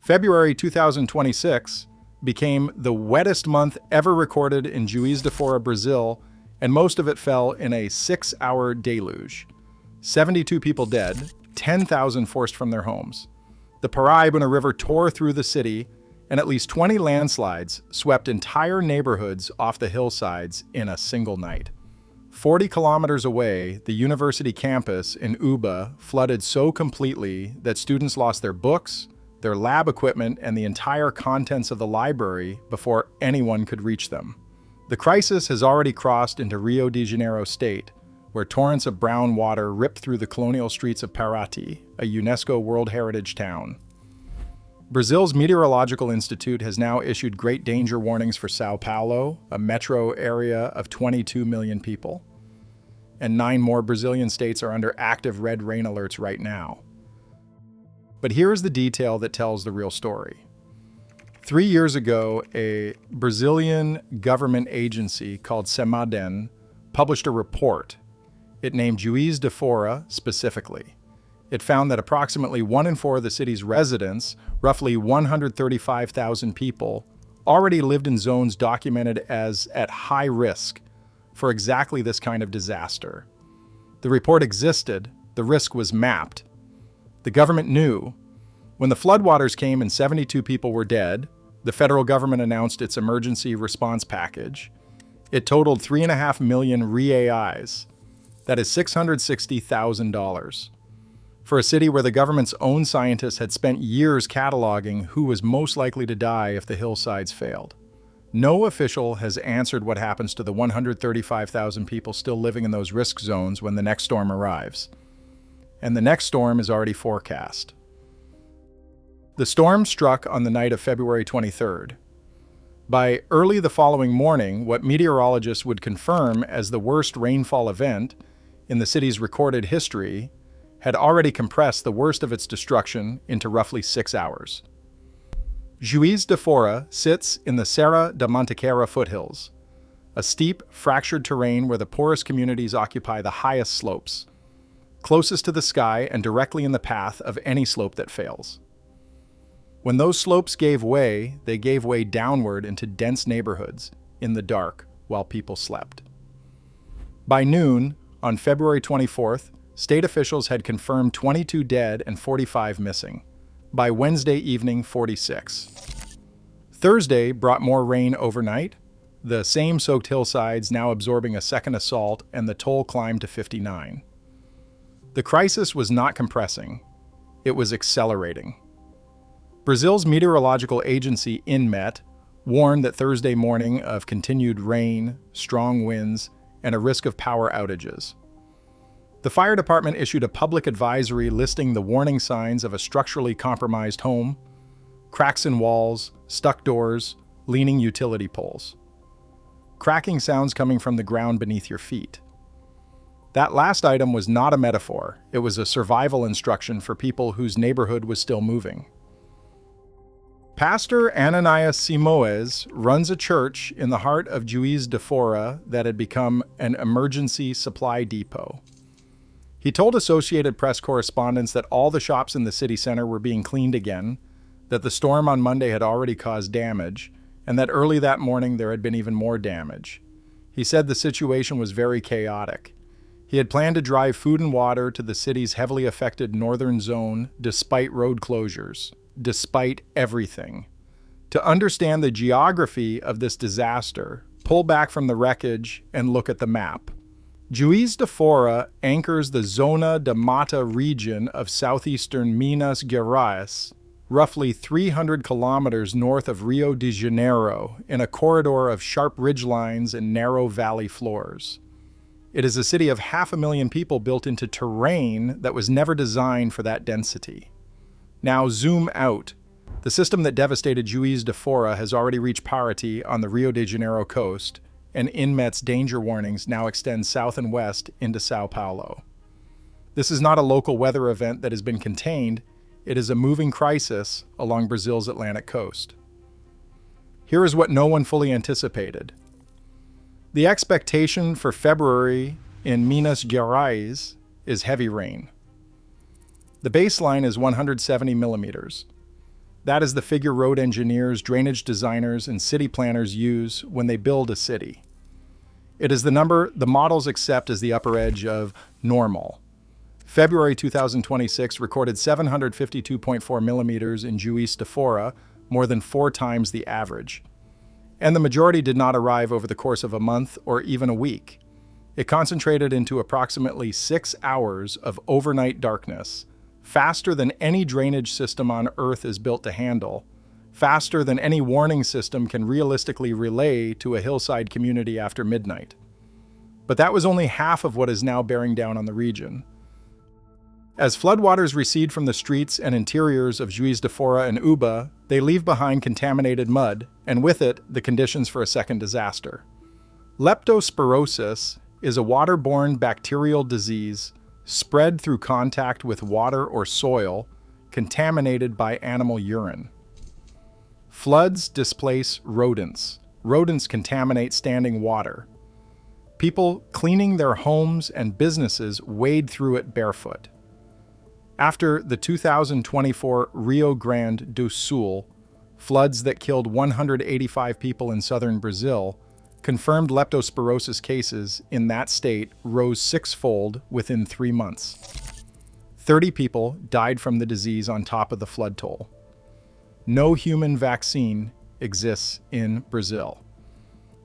February 2026 became the wettest month ever recorded in Juiz de Fora, Brazil, and most of it fell in a 6-hour deluge. 72 people dead, 10,000 forced from their homes. The Paraíba River tore through the city, and at least 20 landslides swept entire neighborhoods off the hillsides in a single night. 40 kilometers away, the university campus in Uba flooded so completely that students lost their books, their lab equipment, and the entire contents of the library before anyone could reach them. The crisis has already crossed into Rio de Janeiro state, where torrents of brown water ripped through the colonial streets of Paraty, a UNESCO World Heritage town. Brazil's Meteorological Institute has now issued great danger warnings for São Paulo, a metro area of 22 million people. And 9 more Brazilian states are under active red rain alerts right now. But here is the detail that tells the real story. 3 years ago, a Brazilian government agency called SEMADEN published a report. It named Juiz de Fora specifically. It found that approximately 1 in 4 of the city's residents, roughly 135,000 people, already lived in zones documented as at high risk for exactly this kind of disaster. The report existed, the risk was mapped. The government knew. When the floodwaters came and 72 people were dead, the federal government announced its emergency response package. It totaled 3.5 million reais. That is $660,000. For a city where the government's own scientists had spent years cataloging who was most likely to die if the hillsides failed. No official has answered what happens to the 135,000 people still living in those risk zones when the next storm arrives. And the next storm is already forecast. The storm struck on the night of February 23rd. By early the following morning, what meteorologists would confirm as the worst rainfall event in the city's recorded history had already compressed the worst of its destruction into roughly 6 hours. Juiz de Fora sits in the Serra da Mantiqueira foothills, a steep, fractured terrain where the poorest communities occupy the highest slopes, closest to the sky and directly in the path of any slope that fails. When those slopes gave way, they gave way downward into dense neighborhoods in the dark while people slept. By noon, on February 24th, state officials had confirmed 22 dead and 45 missing. By Wednesday evening, 46. Thursday brought more rain overnight, the same soaked hillsides now absorbing a second assault, and the toll climbed to 59. The crisis was not compressing. It was accelerating. Brazil's meteorological agency, INMET, warned that Thursday morning of continued rain, strong winds, and a risk of power outages. The fire department issued a public advisory listing the warning signs of a structurally compromised home, cracks in walls, stuck doors, leaning utility poles. Cracking sounds coming from the ground beneath your feet. That last item was not a metaphor. It was a survival instruction for people whose neighborhood was still moving. Pastor Ananias Simoes runs a church in the heart of Juiz de Fora that had become an emergency supply depot. He told Associated Press correspondents that all the shops in the city center were being cleaned again, that the storm on Monday had already caused damage, and that early that morning there had been even more damage. He said the situation was very chaotic. He had planned to drive food and water to the city's heavily affected northern zone despite road closures, despite everything. To understand the geography of this disaster, pull back from the wreckage and look at the map. Juiz de Fora anchors the Zona da Mata region of southeastern Minas Gerais, roughly 300 kilometers north of Rio de Janeiro, in a corridor of sharp ridgelines and narrow valley floors. It is a city of 500,000 people built into terrain that was never designed for that density. Now zoom out. The system that devastated Juiz de Fora has already reached Paraty on the Rio de Janeiro coast, and INMET's danger warnings now extend south and west into São Paulo. This is not a local weather event that has been contained, it is a moving crisis along Brazil's Atlantic coast. Here is what no one fully anticipated. The expectation for February in Minas Gerais is heavy rain. The baseline is 170 millimeters. That is the figure road engineers, drainage designers, and city planners use when they build a city. It is the number the models accept as the upper edge of normal. February 2026 recorded 752.4 millimeters in Juiz de Fora, more than 4 times the average. And the majority did not arrive over the course of a month or even a week. It concentrated into approximately 6 hours of overnight darkness, faster than any drainage system on Earth is built to handle, faster than any warning system can realistically relay to a hillside community after midnight. But that was only half of what is now bearing down on the region. As floodwaters recede from the streets and interiors of Juiz de Fora and Uba, they leave behind contaminated mud, and with it, the conditions for a second disaster. Leptospirosis is a waterborne bacterial disease spread through contact with water or soil contaminated by animal urine. Floods displace rodents. Rodents contaminate standing water. People cleaning their homes and businesses wade through it barefoot. After the 2024 Rio Grande do Sul floods that killed 185 people in southern Brazil, confirmed leptospirosis cases in that state rose 6-fold within 3 months. 30 people died from the disease on top of the flood toll. No human vaccine exists in Brazil.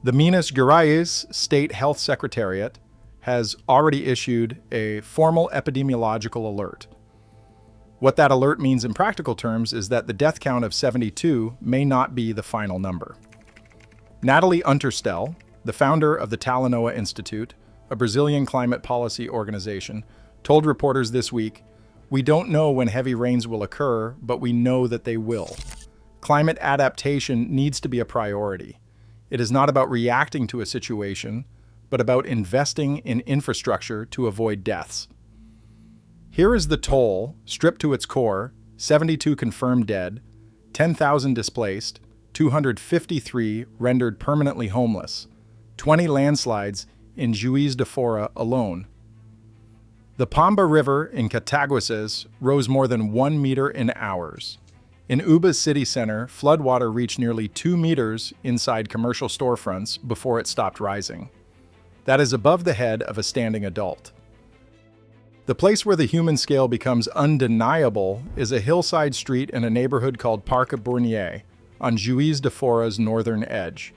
The Minas Gerais State Health Secretariat has already issued a formal epidemiological alert. What that alert means in practical terms is that the death count of 72 may not be the final number. Natalie Unterstel, the founder of the Talanoa Institute, a Brazilian climate policy organization, told reporters this week, "We don't know when heavy rains will occur, but we know that they will. Climate adaptation needs to be a priority. It is not about reacting to a situation, but about investing in infrastructure to avoid deaths." Here is the toll, stripped to its core: 72 confirmed dead, 10,000 displaced, 253 rendered permanently homeless, 20 landslides in Juiz de Fora alone. The Pamba River in Cataguases rose more than 1 meter in hours. In Uba's city center, floodwater reached nearly 2 meters inside commercial storefronts before it stopped rising. That is above the head of a standing adult. The place where the human scale becomes undeniable is a hillside street in a neighborhood called Parque Bournier, on Juiz de Fora's northern edge.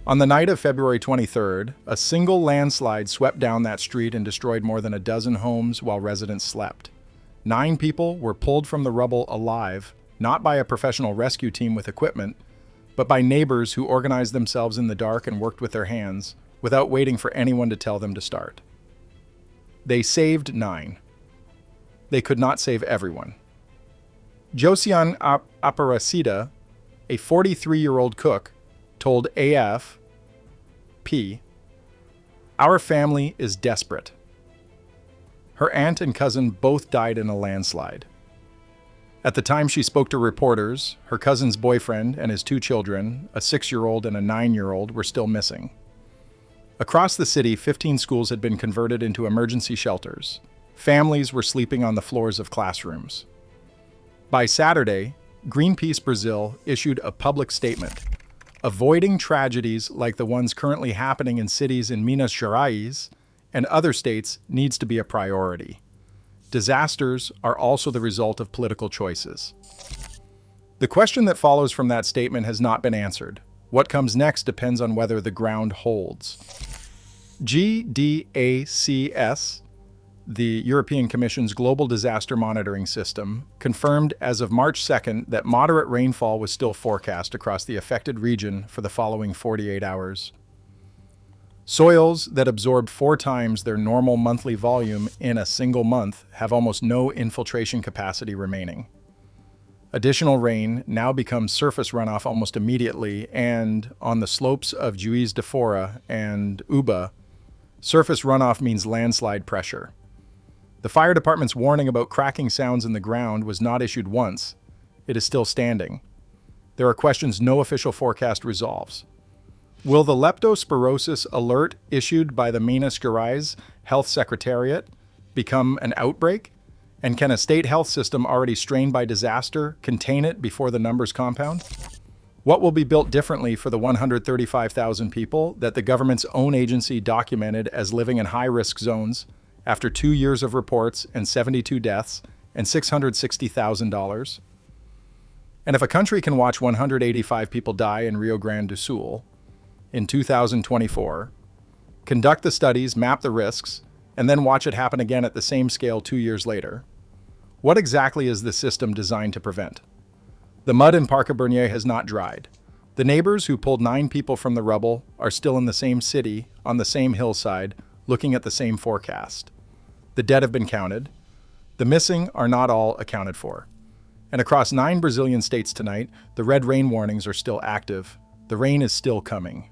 On the night of February 23rd, a single landslide swept down that street and destroyed more than a dozen homes while residents slept. 9 people were pulled from the rubble alive, not by a professional rescue team with equipment, but by neighbors who organized themselves in the dark and worked with their hands, without waiting for anyone to tell them to start. They saved 9. They could not save everyone. Josiane Aparecida, a 43-year-old cook, told AFP, "Our family is desperate." Her aunt and cousin both died in a landslide. At the time she spoke to reporters, her cousin's boyfriend and his 2 children, a 6-year-old and a 9-year-old, were still missing. Across the city, 15 schools had been converted into emergency shelters. Families were sleeping on the floors of classrooms. By Saturday, Greenpeace Brazil issued a public statement. Avoiding tragedies like the ones currently happening in cities in Minas Gerais and other states needs to be a priority. Disasters are also the result of political choices. The question that follows from that statement has not been answered. What comes next depends on whether the ground holds. GDACS, the European Commission's global disaster monitoring system, confirmed as of March 2nd that moderate rainfall was still forecast across the affected region for the following 48 hours. Soils that absorb 4 times their normal monthly volume in a single month have almost no infiltration capacity remaining. Additional rain now becomes surface runoff almost immediately, and on the slopes of Juiz de Fora and Uba, surface runoff means landslide pressure. The fire department's warning about cracking sounds in the ground was not issued once. It is still standing. There are questions no official forecast resolves. Will the leptospirosis alert issued by the Minas Gerais Health Secretariat become an outbreak? And can a state health system already strained by disaster contain it before the numbers compound? What will be built differently for the 135,000 people that the government's own agency documented as living in high-risk zones after 2 years of reports and 72 deaths and $660,000? And if a country can watch 185 people die in Rio Grande do Sul in 2024, conduct the studies, map the risks, and then watch it happen again at the same scale 2 years later, what exactly is the system designed to prevent? The mud in Parque Bernier has not dried. The neighbors who pulled 9 people from the rubble are still in the same city, on the same hillside, looking at the same forecast. The dead have been counted. The missing are not all accounted for. And across 9 Brazilian states tonight, the red rain warnings are still active. The rain is still coming.